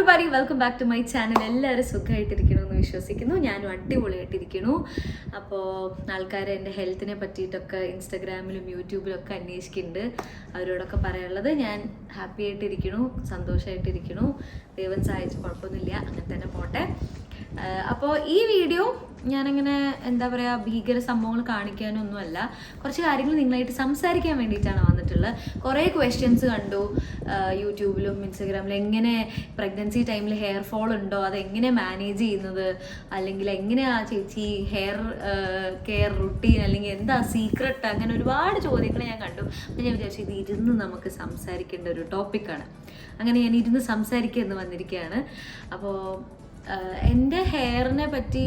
Everybody, welcome back to my channel. എല്ലാവരും സുഖമായിട്ടിരിക്കണമെന്ന് വിശ്വസിക്കുന്നു. ഞാനും അടിപൊളിയായിട്ടിരിക്കണു. അപ്പോൾ ആൾക്കാർ എൻ്റെ ഹെൽത്തിനെ പറ്റിയിട്ടൊക്കെ ഇൻസ്റ്റഗ്രാമിലും യൂട്യൂബിലും ഒക്കെ അന്വേഷിക്കുന്നുണ്ട്. അവരോടൊക്കെ പറയാനുള്ളത്, ഞാൻ ഹാപ്പി ആയിട്ടിരിക്കണു, സന്തോഷമായിട്ടിരിക്കണു, ദൈവം സഹായിച്ച് കുഴപ്പമൊന്നുമില്ല, അങ്ങനെ തന്നെ പോട്ടെ. അപ്പോൾ ഈ വീഡിയോ ഞാനിങ്ങനെ എന്താ പറയുക, ഭീകര സംഭവങ്ങൾ കാണിക്കാനൊന്നുമല്ല, കുറച്ച് കാര്യങ്ങൾ നിങ്ങളായിട്ട് സംസാരിക്കാൻ വേണ്ടിയിട്ടാണ് വന്നിട്ടുള്ളത്. കുറേ ക്വസ്റ്റ്യൻസ് കണ്ടു യൂട്യൂബിലും ഇൻസ്റ്റഗ്രാമിലും. എങ്ങനെ പ്രഗ്നൻസി ടൈമിൽ ഹെയർ ഫോൾ ഉണ്ടോ, അതെങ്ങനെ മാനേജ് ചെയ്യുന്നത്, അല്ലെങ്കിൽ എങ്ങനെയാ ചേച്ചി ഹെയർ കെയർ റുട്ടീൻ, അല്ലെങ്കിൽ എന്താ സീക്രട്ട്, അങ്ങനെ ഒരുപാട് ചോദ്യങ്ങൾ ഞാൻ കണ്ടു. അപ്പോൾ ഞാൻ വിചാരിച്ചു ഇത് ഇരുന്ന് നമുക്ക് സംസാരിക്കേണ്ട ഒരു ടോപ്പിക്കാണ്. അങ്ങനെ ഞാൻ ഇരുന്ന് സംസാരിക്കുക എന്ന് വന്നിരിക്കുകയാണ്. അപ്പോൾ എൻ്റെ ഹെയറിനെ പറ്റി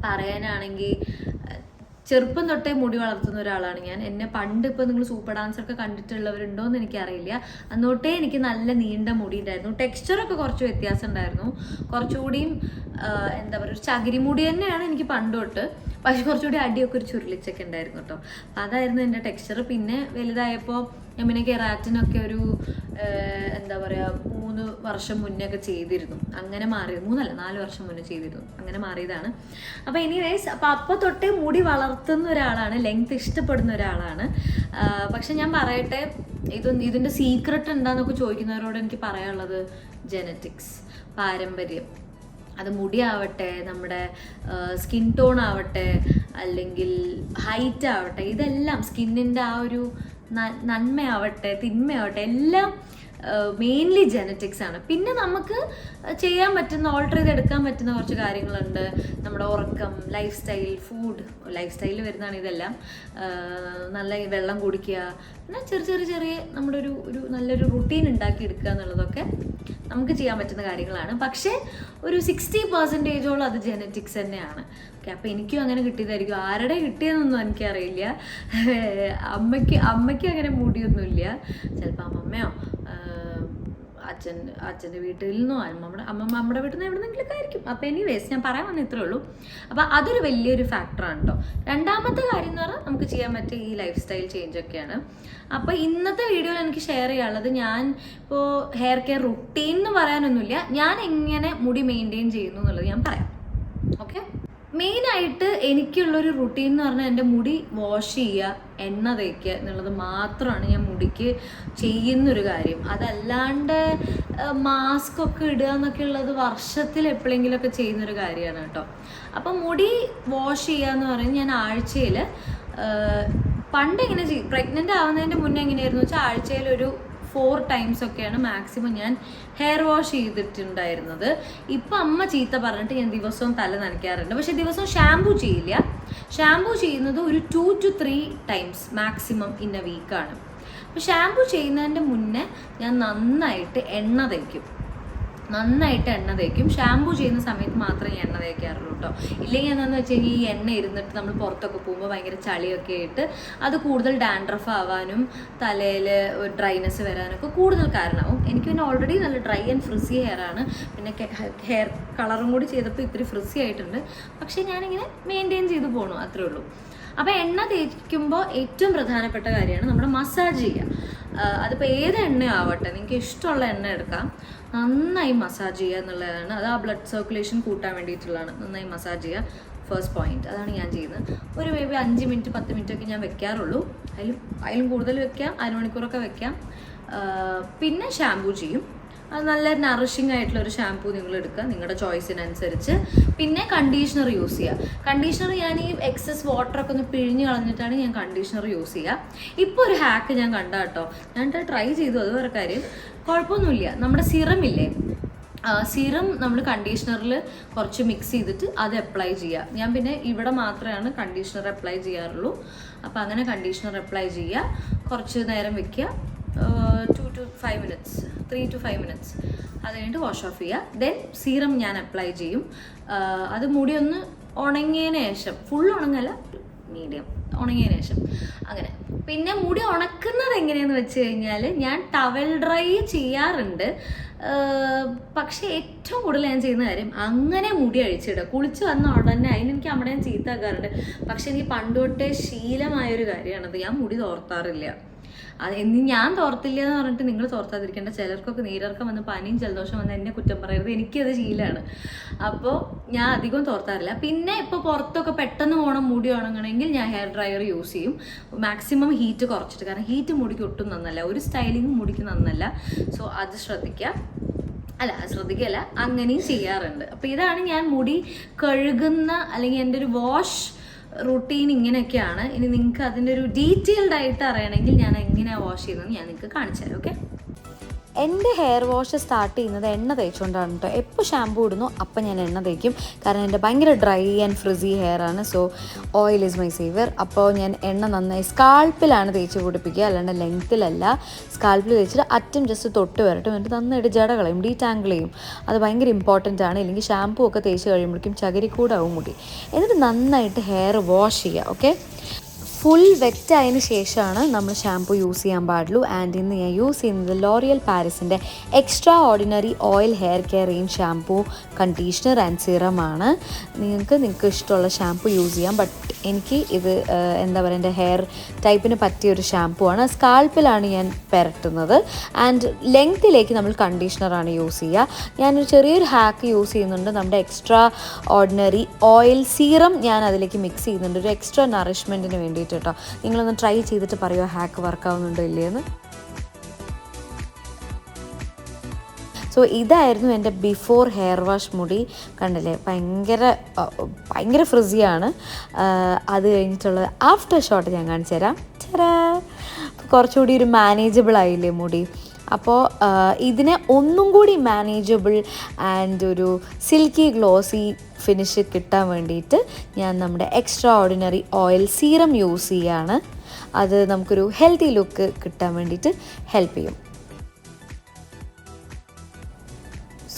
പറയാനാണെങ്കിൽ, ചെറുപ്പം തൊട്ടേ മുടി വളർത്തുന്ന ഒരാളാണ് ഞാൻ. എന്നെ പണ്ട് ഇപ്പോൾ നിങ്ങൾ സൂപ്പർ ഡാൻസറൊക്കെ കണ്ടിട്ടുള്ളവരുണ്ടോ എന്ന് എനിക്കറിയില്ല. അന്നോട്ടേ എനിക്ക് നല്ല നീണ്ട മുടി ഉണ്ടായിരുന്നു. ടെക്സ്ചറൊക്കെ കുറച്ച് വ്യത്യാസം ഉണ്ടായിരുന്നു. കുറച്ചുകൂടിയും എന്താ പറയുക, ഒരു ചകിരി മുടി തന്നെയാണ് എനിക്ക് പണ്ട് തൊട്ട്. പക്ഷെ കുറച്ചുകൂടി അടിയൊക്കെ ഒരു ചുരുളിച്ചൊക്കെ ഉണ്ടായിരുന്നു കേട്ടോ. അപ്പം അതായിരുന്നു എൻ്റെ ടെക്സ്ചർ. പിന്നെ വലുതായപ്പോൾ ഞാൻ പിന്നെ കെറാറ്റിനൊക്കെ ഒരു എന്താ പറയുക 3 വർഷം മുന്നേ ഒക്കെ ചെയ്തിരുന്നു. അങ്ങനെ മാറിയത്, 4 വർഷം മുന്നേ ചെയ്തിരുന്നു. അങ്ങനെ മാറിയതാണ്. അപ്പോൾ എനിവേസ്, അപ്പോൾ തൊട്ടേ മുടി വളർത്തുന്ന ഒരാളാണ്, ലെങ്ത് ഇഷ്ടപ്പെടുന്ന ഒരാളാണ്. പക്ഷെ ഞാൻ പറയട്ടെ, ഇതിൻ്റെ സീക്രട്ട് എന്താണെന്നൊക്കെ ചോദിക്കുന്നവരോട് എനിക്ക് പറയാനുള്ളത്, ജെനറ്റിക്സ്, പാരമ്പര്യം. അത് മുടിയാവട്ടെ, നമ്മുടെ സ്കിൻ ടോൺ ആവട്ടെ, അല്ലെങ്കിൽ ഹൈറ്റ് ആവട്ടെ, ഇതെല്ലാം സ്കിന്നിൻ്റെ ആ ഒരു നന്മയാവട്ടെ തിന്മയാവട്ടെ, എല്ലാം മെയിൻലി ജെനറ്റിക്സ് ആണ്. പിന്നെ നമുക്ക് ചെയ്യാൻ പറ്റുന്ന, ഓൾട്ടർ ചെയ്തെടുക്കാൻ പറ്റുന്ന കുറച്ച് കാര്യങ്ങളുണ്ട്. നമ്മുടെ ഉറക്കം, ലൈഫ് സ്റ്റൈൽ, ഫുഡ്, ലൈഫ് സ്റ്റൈലിൽ വരുന്നതാണ് ഇതെല്ലാം. നല്ല വെള്ളം കുടിക്കുക, പിന്നെ ചെറിയ നമ്മുടെ ഒരു നല്ലൊരു റുട്ടീൻ ഉണ്ടാക്കിയെടുക്കുക എന്നുള്ളതൊക്കെ നമുക്ക് ചെയ്യാൻ പറ്റുന്ന കാര്യങ്ങളാണ്. പക്ഷേ ഒരു 60% അത് ജെനറ്റിക്സ് തന്നെയാണ്. ഓക്കെ, അപ്പോൾ എനിക്കും അങ്ങനെ കിട്ടിയതായിരിക്കും. ആരുടെ കിട്ടിയതെന്നൊന്നും എനിക്കറിയില്ല. അമ്മയ്ക്ക് അങ്ങനെ മുടിയൊന്നുമില്ല. ചിലപ്പോൾ അമ്മമ്മയോ അച്ഛൻ്റെ വീട്ടിൽ നിന്നോ അമ്മമ്മയുടെ വീട്ടിൽ നിന്ന് എവിടെന്നെങ്കിലൊക്കെ ആയിരിക്കും. അപ്പോൾ എനിവേസ്, ഞാൻ പറയാൻ വന്ന ഇത്രേ ഉള്ളൂ. അപ്പോൾ അതൊരു വലിയൊരു ഫാക്ടറാണ് കേട്ടോ. രണ്ടാമത്തെ കാര്യം എന്ന് പറഞ്ഞാൽ നമുക്ക് ചെയ്യാൻ പറ്റിയ ഈ ലൈഫ് സ്റ്റൈൽ ചേഞ്ച് ഒക്കെയാണ്. അപ്പോൾ ഇന്നത്തെ വീഡിയോയിൽ എനിക്ക് ഷെയർ ചെയ്യാനുള്ളത്, ഞാൻ ഇപ്പോൾ ഹെയർ കെയർ റുട്ടീൻ എന്ന് പറയാനൊന്നുമില്ല, ഞാൻ എങ്ങനെ മുടി മെയിൻറ്റെയിൻ ചെയ്യുന്നു എന്നുള്ളത് ഞാൻ പറയാം. ഓക്കെ, മെയിനായിട്ട് എനിക്കുള്ളൊരു റുട്ടീൻ എന്ന് പറഞ്ഞാൽ എൻ്റെ മുടി വാഷ് ചെയ്യുക, എണ്ണ തേക്കുക എന്നുള്ളത് മാത്രമാണ് ഞാൻ മുടിക്ക് ചെയ്യുന്നൊരു കാര്യം. അതല്ലാണ്ട് മാസ്ക് ഒക്കെ ഇടുക എന്നൊക്കെ ഉള്ളത് വർഷത്തിൽ എപ്പോഴെങ്കിലുമൊക്കെ ചെയ്യുന്നൊരു കാര്യമാണ് കേട്ടോ. അപ്പം മുടി വാഷ് ചെയ്യുക എന്ന് പറയുന്നത്, ഞാൻ ആഴ്ചയിൽ പണ്ട് എങ്ങനെ പ്രഗ്നൻ്റ് ആവുന്നതിൻ്റെ മുന്നേ എങ്ങനെയായിരുന്നു വെച്ചാൽ ആഴ്ചയിൽ ഒരു 4 times ഒക്കെയാണ് മാക്സിമം ഞാൻ ഹെയർ വാഷ് ചെയ്തിട്ടുണ്ടായിരുന്നത്. ഇപ്പം അമ്മ ചീത്ത പറഞ്ഞിട്ട് ഞാൻ ദിവസവും തല നനയ്ക്കാറുണ്ട്. പക്ഷെ ദിവസവും ഷാംപൂ ചെയ്യില്ല. ഷാംപൂ ചെയ്യുന്നത് ഒരു 2 to 3 times maximum in a വീക്കാണ്. അപ്പോൾ ഷാംപൂ ചെയ്യുന്നതിൻ്റെ മുന്നേ ഞാൻ നന്നായിട്ട് എണ്ണ തേക്കും. ഷാംപൂ ചെയ്യുന്ന സമയത്ത് മാത്രമേ എണ്ണ തേക്കാറുള്ളൂ കേട്ടോ. ഇല്ലെങ്കിൽ എന്താണെന്ന് വെച്ച് കഴിഞ്ഞാൽ ഈ എണ്ണ ഇരുന്നിട്ട് നമ്മൾ പുറത്തൊക്കെ പോകുമ്പോൾ ഭയങ്കര ചളിയൊക്കെ ആയിട്ട് അത് കൂടുതൽ ഡാൻഡ്രഫ് ആവാനും തലയിൽ ഡ്രൈനെസ് വരാനൊക്കെ കൂടുതൽ കാരണമാവും. എനിക്ക് പിന്നെ ഓൾറെഡി നല്ല ഡ്രൈ ആൻഡ് ഫ്രിസി ഹെയർ ആണ്. പിന്നെ ഹെയർ കളറും കൂടി ചെയ്തപ്പോൾ ഇത്തിരി ഫ്രിസി ആയിട്ടുണ്ട്. പക്ഷേ ഞാനിങ്ങനെ മെയിൻറ്റെയിൻ ചെയ്ത് പോകണു, അത്രേ ഉള്ളൂ. അപ്പോൾ എണ്ണ തേക്കുമ്പോൾ ഏറ്റവും പ്രധാനപ്പെട്ട കാര്യമാണ് നമ്മുടെ മസാജ് ചെയ്യുക. അതിപ്പോൾ ഏത് എണ്ണയാവട്ടെ, നിങ്ങൾക്ക് ഇഷ്ടമുള്ള എണ്ണ എടുക്കാം, നന്നായി മസാജ് ചെയ്യുക എന്നുള്ളതാണ്. അത് ആ ബ്ലഡ് സർക്കുലേഷൻ കൂട്ടാൻ വേണ്ടിയിട്ടുള്ളതാണ്. നന്നായി മസാജ് ചെയ്യുക, ഫസ്റ്റ് പോയിന്റ്. അതാണ് ഞാൻ ചെയ്യുന്നത്. ഒരു മേബി 5 minute 10 minute ഒക്കെ ഞാൻ വെക്കാറുള്ളൂ. അതിലും കൂടുതൽ വെക്കാം, അരമണിക്കൂറൊക്കെ വെക്കാം. പിന്നെ ഷാംപൂ ചെയ്യും. അത് നല്ല നറിഷിങ് ആയിട്ടുള്ള ഒരു ഷാംപൂ നിങ്ങൾ എടുക്കുക, നിങ്ങളുടെ ചോയ്സിനനുസരിച്ച്. പിന്നെ കണ്ടീഷണർ യൂസ് ചെയ്യുക. കണ്ടീഷണർ ഞാൻ ഈ എക്സസ് വാട്ടറൊക്കെ ഒന്ന് പിഴിഞ്ഞ് കളഞ്ഞിട്ടാണ് ഞാൻ കണ്ടീഷണർ യൂസ് ചെയ്യുക. ഇപ്പോൾ ഒരു ഹാക്ക് ഞാൻ കണ്ട കേട്ടോ, ഞാൻ ട്രൈ ചെയ്തു, അത് വേറെ കാര്യം. കുഴപ്പമൊന്നുമില്ല. നമ്മുടെ സിറം ഇല്ലേ, സിറം നമ്മൾ കണ്ടീഷണറിൽ കുറച്ച് മിക്സ് ചെയ്തിട്ട് അത് അപ്ലൈ ചെയ്യുക. ഞാൻ പിന്നെ ഇവിടെ മാത്രമാണ് കണ്ടീഷണർ അപ്ലൈ ചെയ്യാറുള്ളൂ. അപ്പോൾ അങ്ങനെ കണ്ടീഷണർ അപ്ലൈ ചെയ്യുക, കുറച്ച് നേരം വെക്കുക, 2 to 5 minutes, 3 to 5 minutes. അത് കഴിഞ്ഞിട്ട് വാഷ് ഓഫ് ചെയ്യുക. ദെൻ സീറം ഞാൻ അപ്ലൈ ചെയ്യും. അത് മുടി ഒന്ന് ഉണങ്ങിയതിന് ശേഷം, ഫുൾ ഉണങ്ങല്ല, മീഡിയം ഉണങ്ങിയതിന് ശേഷം അങ്ങനെ. പിന്നെ മുടി ഉണക്കുന്നത് എങ്ങനെയാണെന്ന് വെച്ച് കഴിഞ്ഞാൽ, ഞാൻ ടവൽ ഡ്രൈ ചെയ്യാറുണ്ട്. പക്ഷേ ഏറ്റവും കൂടുതൽ ഞാൻ ചെയ്യുന്ന കാര്യം, അങ്ങനെ മുടി അഴിച്ചിടുക. കുളിച്ച് വന്ന ഉടനെ അതിനെനിക്ക് അവിടെ ഞാൻ ചീത്ത ആക്കാറുണ്ട്. പക്ഷെ എനിക്ക് പണ്ട് തൊട്ടേ ശീലമായൊരു കാര്യമാണത്. ഞാൻ മുടി തോർത്താറില്ല. ഇനി ഞാൻ തോർത്തില്ല എന്ന് പറഞ്ഞിട്ട് നിങ്ങൾ തോർത്താതിരിക്കേണ്ട. ചിലർക്കൊക്കെ നീരിറക്കം വന്ന് പനിയും ജലദോഷം വന്ന് എന്നെ കുറ്റം പറയരുത്, എനിക്കത് ശീലമാണ്. അപ്പോൾ ഞാൻ അധികം തോർത്താറില്ല. പിന്നെ ഇപ്പോൾ പുറത്തൊക്കെ പെട്ടെന്ന് പോകണം മുടി ഉണങ്ങണമെങ്കിൽ ഞാൻ ഹെയർ ഡ്രയർ യൂസ് ചെയ്യും, മാക്സിമം ഹീറ്റ് കുറച്ചിട്ട്. കാരണം ഹീറ്റ് മുടിക്ക് ഒട്ടും നന്നല്ല, ഒരു സ്റ്റൈലിങ്ങും മുടിക്ക് നന്നല്ല. സോ അത് ശ്രദ്ധിക്കല്ല, അങ്ങനെയും ചെയ്യാറുണ്ട്. അപ്പോൾ ഇതാണ് ഞാൻ മുടി കഴുകുന്ന അല്ലെങ്കിൽ എൻ്റെ ഒരു വാഷ് റൂട്ടീൻ ഇങ്ങനെയൊക്കെയാണ്. ഇനി നിങ്ങൾക്ക് അതിൻ്റെ ഒരു ഡീറ്റെയിൽഡ് ആയിട്ട് അറിയണമെങ്കിൽ ഞാൻ എങ്ങനെയാണ് വാഷ് ചെയ്യുന്നതെന്ന് ഞാൻ നിങ്ങൾക്ക് കാണിച്ചു തരാം. ഓക്കെ, എൻ്റെ ഹെയർ വാഷ് സ്റ്റാർട്ട് ചെയ്യുന്നത് എണ്ണ തേച്ചുകൊണ്ടാണ് കേട്ടോ. എപ്പോൾ ഷാമ്പൂ ഇടുന്നു അപ്പം ഞാൻ എണ്ണ തേക്കും, കാരണം എൻ്റെ ഭയങ്കര ഡ്രൈ ആൻഡ് ഫ്രിസി ഹെയർ ആണ്. So oil is my Xavier. അപ്പോൾ ഞാൻ എണ്ണ നന്നായി സ്കാൾപ്പിലാണ് തേച്ച് പിടിപ്പിക്കുക, അല്ലാണ്ട് ലെങ്ത്തിലല്ല. സ്കാൾപ്പിൽ തേച്ചിട്ട് അറ്റം ജസ്റ്റ് തൊട്ട് വരട്ടും, എന്നിട്ട് നന്നായിട്ട് ജട കളയും, ഡീറ്റാങ്കിൾ ചെയ്യും. അത് ഭയങ്കര ഇമ്പോർട്ടൻ്റ് ആണ്. ഇല്ലെങ്കിൽ ഷാമ്പൂ ഒക്കെ തേച്ച് കഴിയുമ്പോഴേക്കും ചകിരിക്കൂടാവും മുടി. എന്നിട്ട് നന്നായിട്ട് ഹെയർ വാഷ് ചെയ്യുക. ഓക്കെ, ഫുൾ വെറ്റായതിന് ശേഷമാണ് നമ്മൾ ഷാമ്പൂ യൂസ് ചെയ്യാൻ പാടുള്ളൂ. ആൻഡ് ഇന്ന് ഞാൻ യൂസ് ചെയ്യുന്നത് ലോറിയൽ പാരീസിൻ്റെ extra ordinary oil hair care range shampoo, conditioner and സിറമാണ്. നിങ്ങൾക്ക് ഇഷ്ടമുള്ള ഷാമ്പൂ യൂസ് ചെയ്യാം. ബട്ട് എനിക്ക് ഇത് എന്താ പറയുക, എൻ്റെ ഹെയർ ടൈപ്പിന് പറ്റിയൊരു ഷാമ്പൂ ആണ്. സ്കാൾപ്പിലാണ് ഞാൻ പുരട്ടുന്നത്. ആൻഡ് ലെങ്ത്തിലേക്ക് നമ്മൾ കണ്ടീഷണറാണ് യൂസ് ചെയ്യുക. ഞാനൊരു ചെറിയൊരു ഹാക്ക് യൂസ് ചെയ്യുന്നുണ്ട്. നമ്മുടെ എക്സ്ട്രാ ഓർഡിനറി ഓയിൽ സീറം ഞാൻ അതിലേക്ക് മിക്സ് ചെയ്യുന്നുണ്ട്, ഒരു എക്സ്ട്രാ നറിഷ്മെൻറ്റിന് വേണ്ടിയിട്ട് കേട്ടോ. നിങ്ങളൊന്ന് ട്രൈ ചെയ്തിട്ട് പറയുമോ ഹാക്ക് വർക്കാവുന്നുണ്ടോ ഇല്ലയെന്ന്. സോ ഇതായിരുന്നു എൻ്റെ ബിഫോർ ഹെയർ വാഷ് മുടി. കണ്ടില്ലേ, ഭയങ്കര ഫ്രിസിയാണ്. അത് കഴിഞ്ഞിട്ടുള്ളത് ആഫ്റ്റർ ഷോട്ട് ഞാൻ കാണിച്ചു തരാം. കുറച്ചുകൂടി ഒരു മാനേജബിൾ ആയില്ലേ മുടി. അപ്പോൾ ഇതിനെ ഒന്നും കൂടി മാനേജബിൾ ആൻഡ് ഒരു സിൽക്കി ഗ്ലോസി ഫിനിഷ് കിട്ടാൻ വേണ്ടിയിട്ട് ഞാൻ നമ്മുടെ extra ordinary oil serum use ചെയ്യുകയാണ്. അത് നമുക്കൊരു ഹെൽത്തി ലുക്ക് കിട്ടാൻ വേണ്ടിയിട്ട് ഹെൽപ്പ് ചെയ്യും.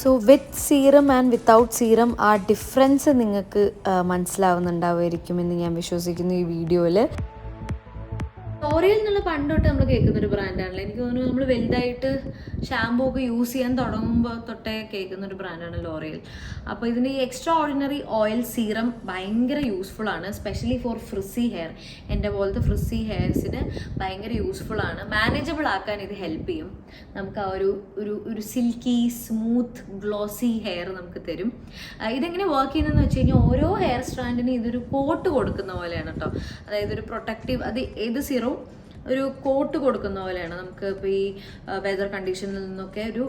So with serum and without serum ആ ഡിഫറൻസ് നിങ്ങൾക്ക് മനസ്സിലാവുന്നുണ്ടാവുമായിരിക്കും എന്ന് ഞാൻ വിശ്വസിക്കുന്നു ഈ വീഡിയോയിൽ. ലോറിയൽ എന്നുള്ള പണ്ട് തൊട്ട് നമ്മൾ കേൾക്കുന്നൊരു ബ്രാൻഡാണല്ലോ. എനിക്ക് തോന്നുന്നു നമ്മൾ വലുതായിട്ട് ഷാമ്പൂ ഒക്കെ യൂസ് ചെയ്യാൻ തുടങ്ങുമ്പോൾ തൊട്ടേ കേൾക്കുന്നൊരു ബ്രാൻഡാണ് ലോറിയൽ. അപ്പോൾ ഇതിൻ്റെ ഈ എക്സ്ട്രാ ഓർഡിനറി ഓയിൽ സീറം ഭയങ്കര യൂസ്ഫുൾ ആണ്, സ്പെഷ്യലി ഫോർ ഫ്രിസി ഹെയർ. എൻ്റെ പോലത്തെ ഫ്രിസി ഹെയർസിന് ഭയങ്കര യൂസ്ഫുൾ ആണ്. മാനേജബിൾ ആക്കാൻ ഇത് ഹെൽപ്പ് ചെയ്യും. നമുക്ക് ആ ഒരു സിൽക്കി സ്മൂത്ത് ഗ്ലോസി ഹെയർ നമുക്ക് തരും. ഇതെങ്ങനെ വർക്ക് ചെയ്യുന്നതെന്ന് വെച്ച് കഴിഞ്ഞാൽ ഓരോ ഹെയർ സ്ട്രാൻഡിനും ഇതൊരു കോട്ട് കൊടുക്കുന്ന പോലെയാണ് കേട്ടോ. അതായത് ഒരു പ്രൊട്ടക്റ്റീവ്, അത് ഏത് സീറവും ഒരു കോട്ട് കൊടുക്കുന്ന പോലെയാണ്. നമുക്ക് ഇപ്പോൾ ഈ വെതർ കണ്ടീഷനിൽ നിന്നൊക്കെ ഒരു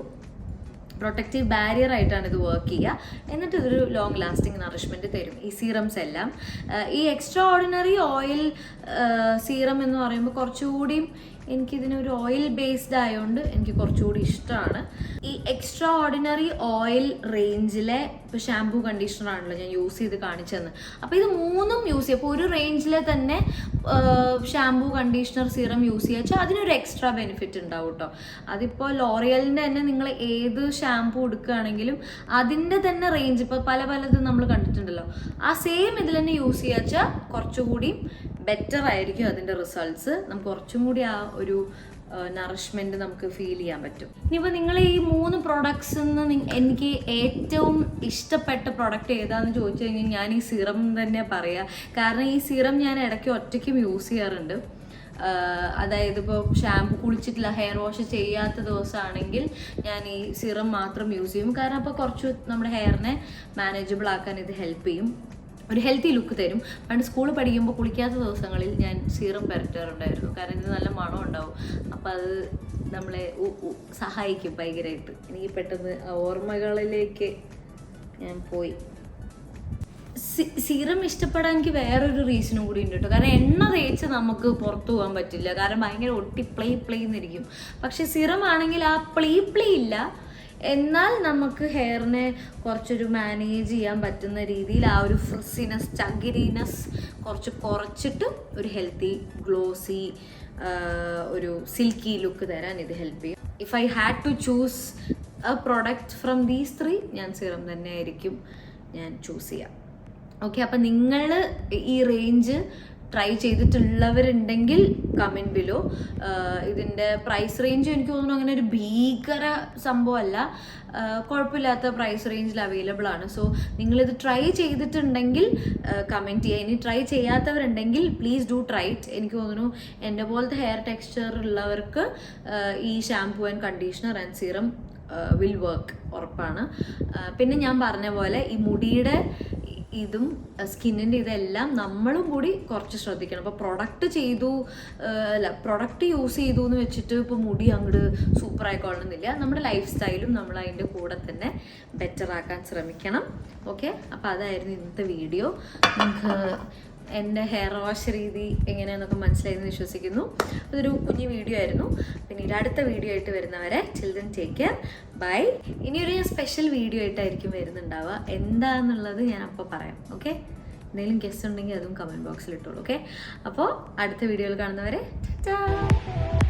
പ്രൊട്ടക്റ്റീവ് ബാരിയർ ആയിട്ടാണ് ഇത് വർക്ക് ചെയ്യുക. എന്നിട്ട് ഇതൊരു ലോങ് ലാസ്റ്റിംഗ് നറിഷ്മെൻറ്റ് തരും ഈ സീറംസ് എല്ലാം. ഈ എക്സ്ട്രാ ഓർഡിനറി ഓയിൽ സീറം എന്ന് പറയുമ്പോൾ കുറച്ചുകൂടിയും എനിക്കിതിനൊരു ഓയിൽ ബേസ്ഡ് ആയതുകൊണ്ട് എനിക്ക് കുറച്ചുകൂടി ഇഷ്ടമാണ്. ഈ എക്സ്ട്രാ ഓർഡിനറി ഓയിൽ റേഞ്ചിലെ ഇപ്പോൾ ഷാംപൂ കണ്ടീഷണർ ആണല്ലോ ഞാൻ യൂസ് ചെയ്ത് കാണിച്ചതെന്ന്. അപ്പോൾ ഇത് മൂന്നും യൂസ് ചെയ്യുക. അപ്പോൾ ഒരു റേഞ്ചിലെ തന്നെ ഷാംപൂ കണ്ടീഷണർ സീറം യൂസ് ചെയ്യുക വെച്ചാൽ അതിനൊരു എക്സ്ട്രാ ബെനിഫിറ്റ് ഉണ്ടാവും കേട്ടോ. അതിപ്പോൾ ലോറിയലിൻ്റെ തന്നെ നിങ്ങൾ ഏത് ഷാംപൂ എടുക്കുകയാണെങ്കിലും അതിൻ്റെ തന്നെ റേഞ്ച് ഇപ്പോൾ പലതും നമ്മൾ കണ്ടിട്ടുണ്ടല്ലോ, ആ സെയിം ഇതിൽ തന്നെ യൂസ് ചെയ്യുക വെച്ചാൽ കുറച്ചുകൂടി ബെറ്റർ ആയിരിക്കും അതിൻ്റെ റിസൾട്ട്സ്. നമുക്ക് കുറച്ചും കൂടി ആ ഒരു നറിഷ്മെൻറ്റ് നമുക്ക് ഫീൽ ചെയ്യാൻ പറ്റും. ഇനിയിപ്പോൾ നിങ്ങൾ ഈ 3 പ്രോഡക്ട്സിൽ നിന്ന് എനിക്ക് ഏറ്റവും ഇഷ്ടപ്പെട്ട പ്രോഡക്റ്റ് ഏതാണെന്ന് ചോദിച്ചു കഴിഞ്ഞാൽ ഞാൻ ഈ സിറം തന്നെ പറയാം. കാരണം ഈ സിറം ഞാൻ ഇടയ്ക്ക് ഒറ്റയ്ക്കും യൂസ് ചെയ്യാറുണ്ട്. അതായത് ഇപ്പോൾ ഷാമ്പു കുളിച്ചിട്ടില്ല, ഹെയർ വാഷ് ചെയ്യാത്ത ദിവസമാണെങ്കിൽ ഞാൻ ഈ സിറം മാത്രം യൂസ് ചെയ്യും. കാരണം അപ്പോൾ കുറച്ച് നമ്മുടെ ഹെയറിനെ മാനേജബിൾ ആക്കാൻ ഇത് ഹെൽപ്പ് ചെയ്യും, ഒരു ഹെൽത്തി ലുക്ക് തരും. പണ്ട് സ്കൂളിൽ പഠിക്കുമ്പോൾ കുളിക്കാത്ത ദിവസങ്ങളിൽ ഞാൻ സീറം പുരട്ടാറുണ്ടായിരുന്നു, കാരണം ഇത് നല്ല മണം ഉണ്ടാവും. അപ്പോൾ അത് നമ്മളെ സഹായിക്കും ഭയങ്കരമായിട്ട്. എനിക്ക് പെട്ടെന്ന് ഓർമ്മകളിലേക്ക് ഞാൻ പോയി. സീറം ഇഷ്ടപ്പെടാൻ എനിക്ക് വേറൊരു റീസണും കൂടി ഉണ്ട് കേട്ടോ. കാരണം എണ്ണ തേച്ച് നമുക്ക് പുറത്തു പോകാൻ പറ്റില്ല, കാരണം ഭയങ്കര ഒട്ടി പ്ലേ എന്നിരിക്കും. പക്ഷെ സിറം ആണെങ്കിൽ ആ പ്ലേ ഇല്ല, എന്നാൽ നമുക്ക് ഹെയറിനെ കുറച്ചൊരു മാനേജ് ചെയ്യാൻ പറ്റുന്ന രീതിയിൽ ആ ഒരു ഫ്രിസിനെസ്, ചകിരിനെസ് കുറച്ചിട്ട് ഒരു ഹെൽത്തി ഗ്ലോസി ഒരു സിൽക്കി ലുക്ക് തരാൻ ഇത് ഹെൽപ്പ് ചെയ്യും. If I had to choose a product from these 3 ഞാൻ സിറം തന്നെ ആയിരിക്കും ഞാൻ ചൂസ് ചെയ്യാം. ഓക്കെ, അപ്പം നിങ്ങൾ ഈ റേഞ്ച് ട്രൈ ചെയ്തിട്ടുള്ളവരുണ്ടെങ്കിൽ കമൻറ്റ് ബിലോ. ഇതിൻ്റെ പ്രൈസ് റേഞ്ച് എനിക്ക് തോന്നുന്നു അങ്ങനെ ഒരു ഭീകര സംഭവമല്ല, കുഴപ്പമില്ലാത്ത പ്രൈസ് റേഞ്ചിൽ അവൈലബിൾ ആണ്. സോ നിങ്ങളിത് ട്രൈ ചെയ്തിട്ടുണ്ടെങ്കിൽ കമൻറ്റ് ചെയ്യുക. ഇനി ട്രൈ ചെയ്യാത്തവരുണ്ടെങ്കിൽ പ്ലീസ് ഡു ട്രൈ ഇറ്റ്. എനിക്ക് തോന്നുന്നു എൻ്റെ പോലത്തെ ഹെയർ ടെക്സ്ചർ ഉള്ളവർക്ക് ഈ shampoo and conditioner and serum will work, ഉറപ്പാണ്. പിന്നെ ഞാൻ പറഞ്ഞ പോലെ ഈ മുടിയുടെ ഇതും സ്കിന്നിൻ്റെ ഇതെല്ലാം നമ്മളും കൂടി കുറച്ച് ശ്രദ്ധിക്കണം. അപ്പോൾ പ്രൊഡക്റ്റ് യൂസ് ചെയ്തു എന്ന് വെച്ചിട്ട് ഇപ്പോൾ മുടി അങ്ങോട്ട് സൂപ്പർ ആയിക്കൊള്ളണമെന്നില്ല. നമ്മുടെ ലൈഫ് സ്റ്റൈലും നമ്മൾ അതിൻ്റെ കൂടെ തന്നെ ബെറ്റർ ആക്കാൻ ശ്രമിക്കണം. ഓക്കെ, അപ്പോൾ അതായിരുന്നു ഇന്നത്തെ വീഡിയോ. നമുക്ക് എൻ്റെ ഹെയർ വാഷ് രീതി എങ്ങനെയാണെന്നൊക്കെ മനസ്സിലായെന്ന് വിശ്വസിക്കുന്നു. അതൊരു കുഞ്ഞു വീഡിയോ ആയിരുന്നു. പിന്നീട് അടുത്ത വീഡിയോ ആയിട്ട് വരുന്നവരെ ചിൽഡ്രൻ ടേക്ക് കെയർ, ബൈ. ഇനിയൊരു ഞാൻ സ്പെഷ്യൽ വീഡിയോ ആയിട്ടായിരിക്കും വരുന്നുണ്ടാവുക. എന്താണെന്നുള്ളത് ഞാൻ അപ്പോൾ പറയാം. ഓക്കെ, എന്തെങ്കിലും ഗസ്റ്റ് ഉണ്ടെങ്കിൽ അതും കമൻറ്റ് ബോക്സിൽ ഇട്ടോളൂ. ഓക്കെ, അപ്പോൾ അടുത്ത വീഡിയോയിൽ കാണുന്നവരെ ടാറ്റാ.